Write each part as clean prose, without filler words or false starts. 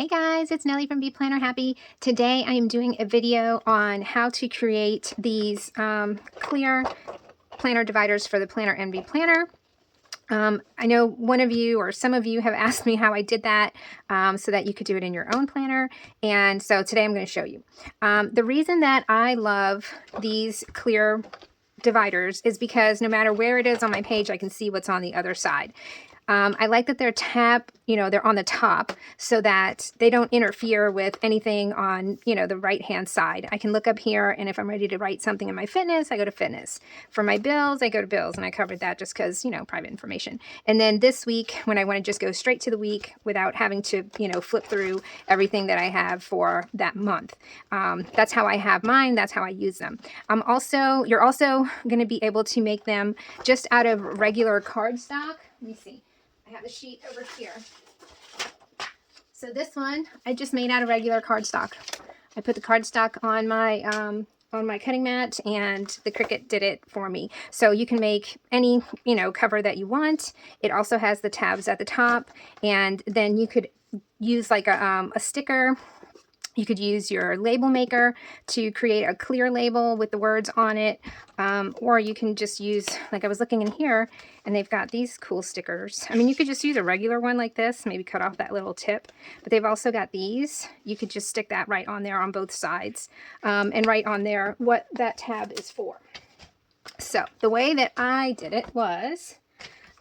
Hey guys, it's Nellie from Be Planner Happy. Today I am doing a video on how to create these clear planner dividers for the Planner and Be Planner. I know one of you or some of you have asked me how I did that so that you could do it in your own planner. And so today I'm going to show you. The reason that I love these clear dividers is because no matter where it is on my page, I can see what's on the other side. I like that they're they're on the top so that they don't interfere with anything on, the right-hand side. I can look up here, and if I'm ready to write something in my fitness, I go to fitness. For my bills, I go to bills, and I covered that just because, private information. And then this week, when I want to just go straight to the week without having to, flip through everything that I have for that month. That's how I have mine. That's how I use them. You're also going to be able to make them just out of regular cardstock. Let me see. I have the sheet over here. So this one I just made out of regular cardstock. I put the cardstock on my cutting mat, and the Cricut did it for me. So you can make any cover that you want. It also has the tabs at the top, and then you could use like a sticker. You could use your label maker to create a clear label with the words on it, or you can just use, like I was looking in here, and they've got these cool stickers. I mean, you could just use a regular one like this, maybe cut off that little tip, but they've also got these. You could just stick that right on there on both sides, and write on there what that tab is for. So the way that I did it was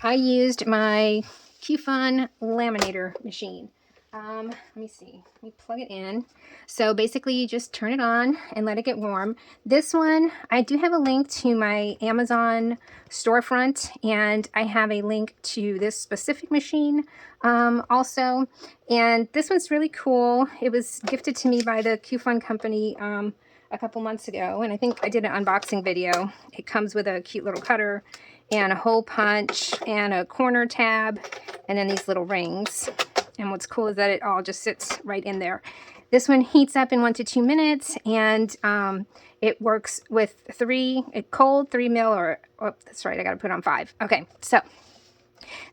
I used my Q-Fun laminator machine. Let me see. Let me plug it in. So basically you just turn it on and let it get warm. This one, I do have a link to my Amazon storefront, and I have a link to this specific machine also. And this one's really cool. It was gifted to me by the Q-Fun company a couple months ago, and I think I did an unboxing video. It comes with a cute little cutter and a hole punch and a corner tab, and then these little rings. And what's cool is that it all just sits right in there. This one heats up in 1 to 2 minutes, and it works with cold 3 mil, or oh, that's right, I got to put on 5. Okay, so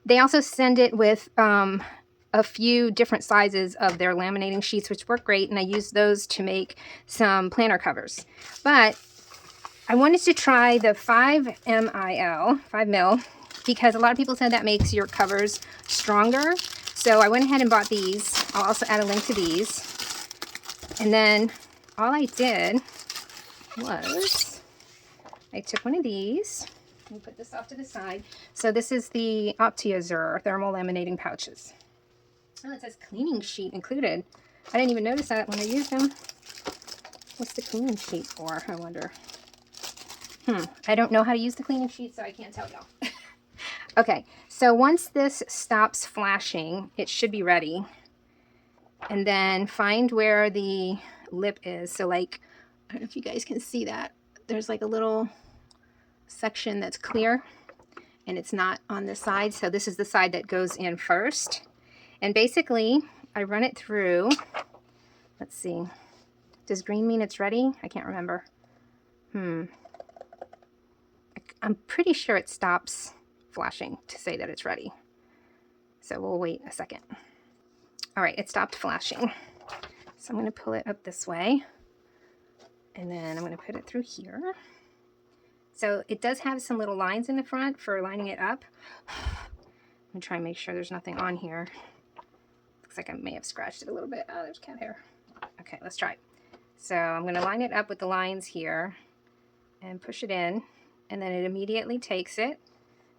they also send it with a few different sizes of their laminating sheets, which work great, and I use those to make some planner covers. But I wanted to try the 5 mil, because a lot of people said that makes your covers stronger. So I went ahead and bought these. I'll also add a link to these. And then all I did was I took one of these and put this off to the side. So this is the Opti-Azure thermal laminating pouches. Oh, it says cleaning sheet included. I didn't even notice that when I used them. What's the cleaning sheet for, I wonder? I don't know how to use the cleaning sheet, so I can't tell y'all. Okay, so once this stops flashing, it should be ready. And then find where the lip is. So like, I don't know if you guys can see that. There's like a little section that's clear, and it's not on this side. So this is the side that goes in first. And basically, I run it through. Let's see. Does green mean it's ready? I can't remember. I'm pretty sure it stops flashing to say that it's ready. So we'll wait a second. All right, it stopped flashing. So I'm going to pull it up this way, and then I'm going to put it through here. So it does have some little lines in the front for lining it up. I'm going to try and make sure there's nothing on here. Looks like I may have scratched it a little bit. Oh, there's cat hair. Okay, let's try. So I'm going to line it up with the lines here and push it in, and then it immediately takes it.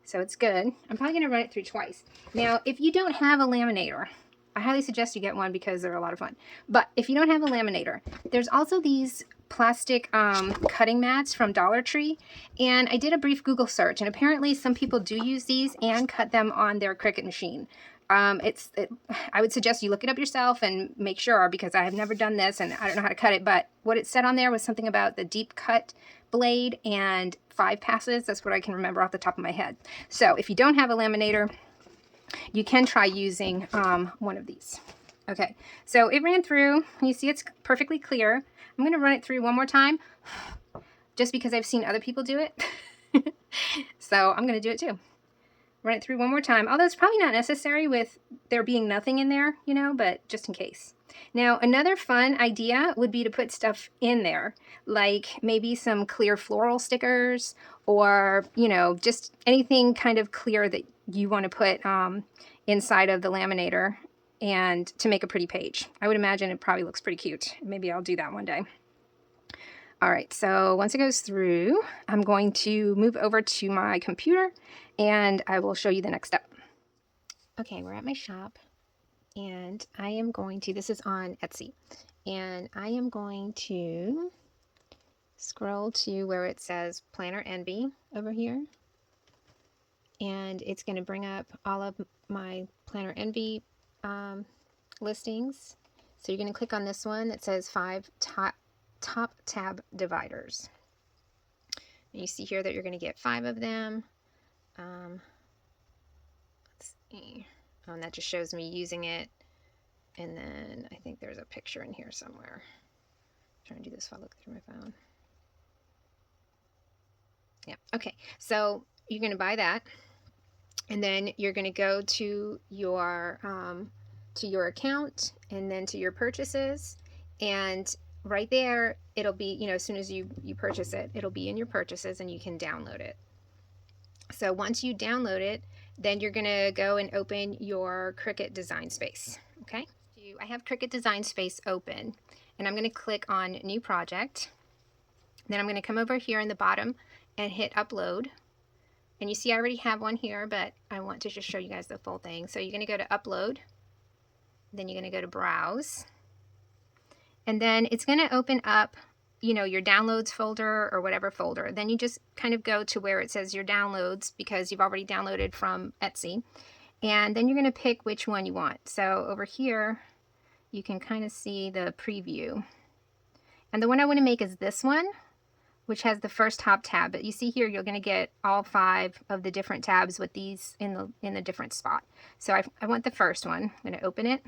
So it's good. I'm probably going to run it through twice. Now, if you don't have a laminator, I highly suggest you get one because they're a lot of fun. But if you don't have a laminator, there's also these plastic cutting mats from Dollar Tree. And I did a brief Google search, and apparently some people do use these and cut them on their Cricut machine. I would suggest you look it up yourself and make sure, because I have never done this and I don't know how to cut it. But what it said on there was something about the deep cut blade and 5 passes. That's what I can remember off the top of my head. So if you don't have a laminator, you can try using one of these. Okay, so it ran through. You see it's perfectly clear. I'm going to run it through one more time just because I've seen other people do it. So I'm going to do it too. run it through one more time, although it's probably not necessary with there being nothing in there, you know, but just in case. Now, another fun idea would be to put stuff in there, like maybe some clear floral stickers, or, you know, just anything kind of clear that you want to put inside of the laminator and to make a pretty page. I would imagine it probably looks pretty cute. Maybe I'll do that one day. All right, so once it goes through, I'm going to move over to my computer and I will show you the next step. Okay, we're at my shop and I am going to, this is on Etsy, and I am going to scroll to where it says Planner Envy over here. And it's going to bring up all of my Planner Envy listings. So you're going to click on this one that says 5 top tab dividers. And you see here that you're going to get 5 of them. Let's see. Oh, and that just shows me using it. And then I think there's a picture in here somewhere. I'm trying to do this while I look through my phone. Yeah, okay. So you're going to buy that. And then you're going to go to your account and then to your purchases. And right there, it'll be, you know, as soon as you purchase it, it'll be in your purchases and you can download it. So once you download it, then you're going to go and open your Cricut Design Space. Okay. I have Cricut Design Space open and I'm going to click on New Project. Then I'm going to come over here in the bottom and hit Upload. And you see I already have one here, but I want to just show you guys the full thing. So you're going to go to Upload. Then you're going to go to Browse. And then it's going to open up, you know, your downloads folder or whatever folder. Then you just kind of go to where it says your downloads because you've already downloaded from Etsy. And then you're going to pick which one you want. So over here, you can kind of see the preview. And the one I want to make is this one, which has the first top tab. But you see here, you're going to get all 5 of the different tabs with these in the different spot. So I want the first one. I'm going to open it.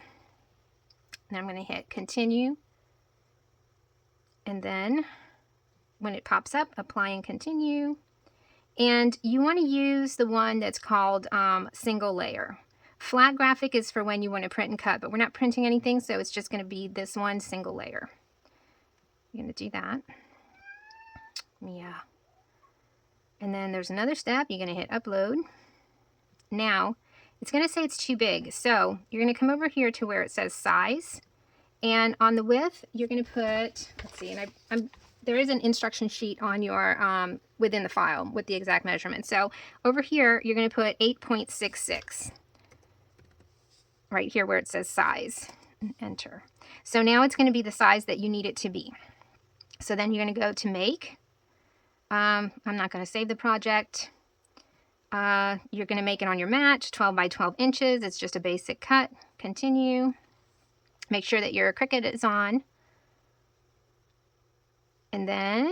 And I'm going to hit Continue. And then when it pops up, Apply and Continue. And you want to use the one that's called Single Layer. Flat graphic is for when you want to print and cut, but we're not printing anything, so it's just going to be this one, Single Layer. You're going to do that. Yeah. And then there's another step. You're going to hit Upload. Now, it's going to say it's too big, so you're going to come over here to where it says Size. And on the width, you're going to put, let's see, and there is an instruction sheet on your, within the file with the exact measurement. So over here, you're going to put 8.66. Right here where it says Size, and enter. So now it's going to be the size that you need it to be. So then you're going to go to Make. I'm not going to save the project. You're going to make it on your match, 12 by 12 inches. It's just a basic cut. Continue. Make sure that your Cricut is on. And then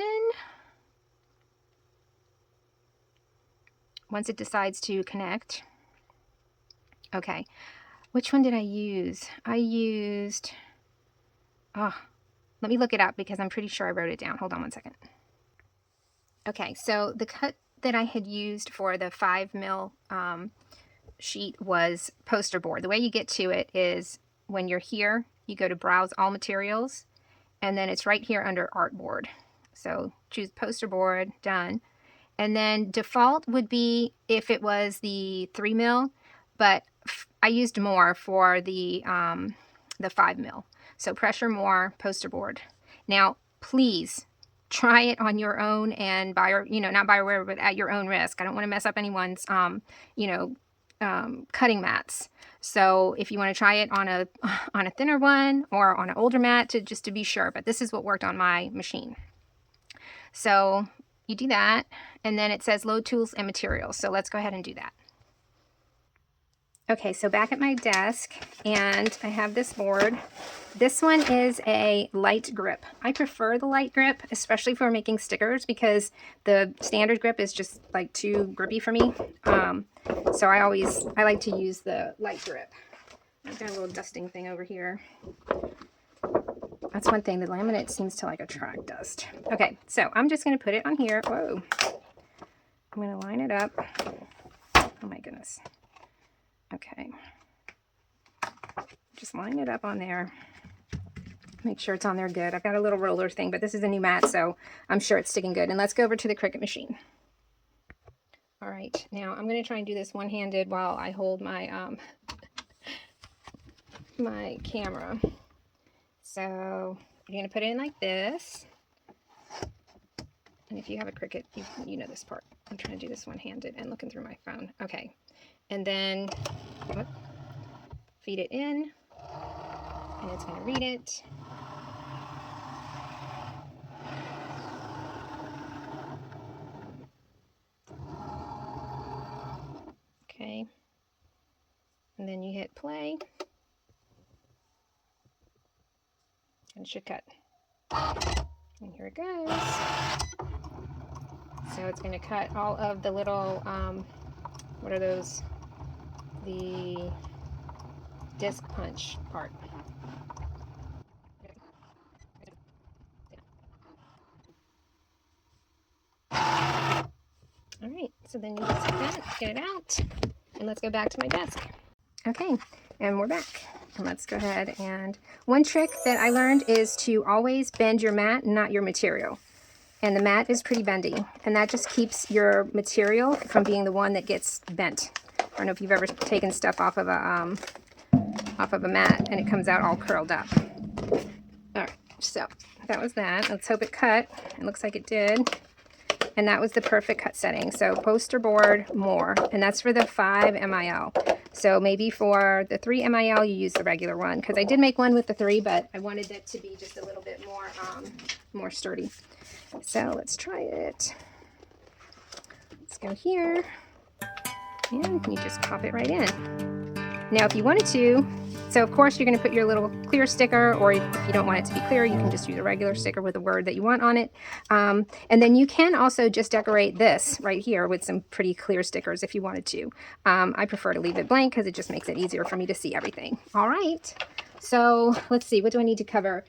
once it decides to connect, okay. Which one did I use? I used, let me look it up because I'm pretty sure I wrote it down. Hold on one second. Okay, so the cut that I had used for the 5 mil sheet was poster board. The way you get to it is when you're here, you go to Browse All Materials, and then it's right here under Artboard. So choose poster board, done. And then default would be if it was the 3 mil, but I used more for the 5 mil. So pressure more, poster board. Now, please try it on your own and buy, you know, not buy or but at your own risk. I don't want to mess up anyone's, you know, cutting mats. So if you want to try it on a thinner one or on an older mat just to be sure, but this is what worked on my machine. So you do that, and then it says load tools and materials. So let's go ahead and do that. Okay, so back at my desk, and I have this board. This one is a light grip. I prefer the light grip, especially for making stickers, because the standard grip is just like too grippy for me. So I like to use the light grip. I've got a little dusting thing over here. That's one thing, the laminate seems to like attract dust. Okay, so I'm just gonna put it on here. Whoa. I'm gonna line it up. Oh my goodness. Okay. Just line it up on there. Make sure it's on there good. I've got a little roller thing, but this is a new mat, so I'm sure it's sticking good. And let's go over to the Cricut machine. All right, now I'm going to try and do this one-handed while I hold my my camera. So you're going to put it in like this. And if you have a Cricut, you know this part. I'm trying to do this one-handed and looking through my phone. Okay, and then feed it in, and it's going to read it. Okay, and then you hit play, and it should cut. And here it goes. So it's going to cut all of the little, what are those? The disc punch part. All right, so then you just like that, get it out, and let's go back to my desk. Okay, and we're back. And let's go ahead and one trick that I learned is to always bend your mat, not your material. And the mat is pretty bendy, and that just keeps your material from being the one that gets bent. I don't know if you've ever taken stuff off of a mat and it comes out all curled up. All right, so that was that. Let's hope it cut. It looks like it did. And that was the perfect cut setting. So poster board more, and that's for the 5 MIL. So maybe for the 3 MIL, you use the regular one, because I did make one with the 3, but I wanted it to be just a little bit more, more sturdy. So let's try it. Let's go here, and you just pop it right in. Now, if you wanted to, so of course you're going to put your little clear sticker, or if you don't want it to be clear, you can just use a regular sticker with a word that you want on it. And then you can also just decorate this right here with some pretty clear stickers if you wanted to. I prefer to leave it blank because it just makes it easier for me to see everything. All right, so let's see, what do I need to cover?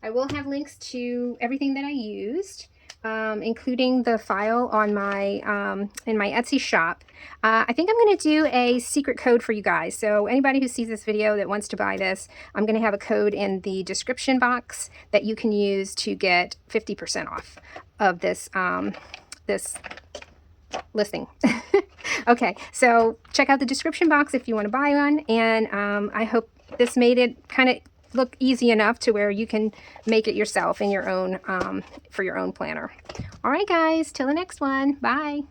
I will have links to everything that I used, including the file on my in my Etsy shop. I think I'm going to do a secret code for you guys. So anybody who sees this video that wants to buy this, I'm going to have a code in the description box that you can use to get 50% off of this this listing. Okay, so check out the description box if you want to buy one, and I hope this made it kind of look easy enough to where you can make it yourself in your own for your own planner. All right guys, till the next one. Bye.